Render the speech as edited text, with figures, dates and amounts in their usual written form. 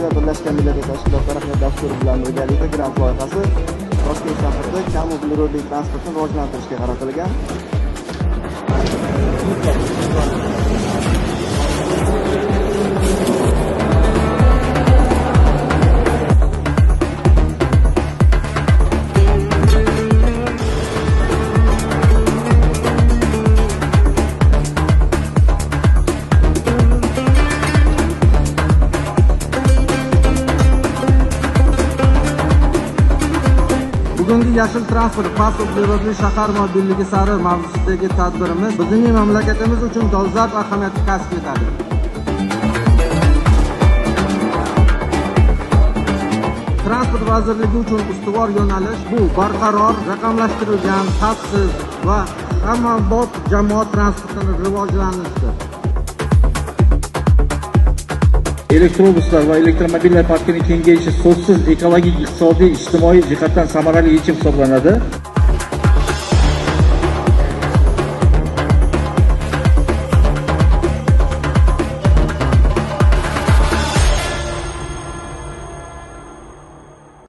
va Birlashgan Millatlar Tashkiloti rahmat dasturi bilan birgalikda grant loyihasi Toshkent shahrida kam uglerodli transportni rivojlantirishga qaratilgan. Bugungi yashil transport past uglerodli shahar mobiligi sari mavzusidagi tadbirimiz bizning mamlakatimiz uchun dolzarb ahamiyat kasb etadi. Transport vazirligi uchun ustuvor yo'nalish bu barqaror, raqamlashtirilgan, xavfsiz va hammabop jamoat transportini rivojlantirishdir. Elektrobuslar va elektromobillar parkining kengayishi so'zsiz ekologik, iqtisodiy, ijtimoiy jihatdan samarali yechim hisoblanadi.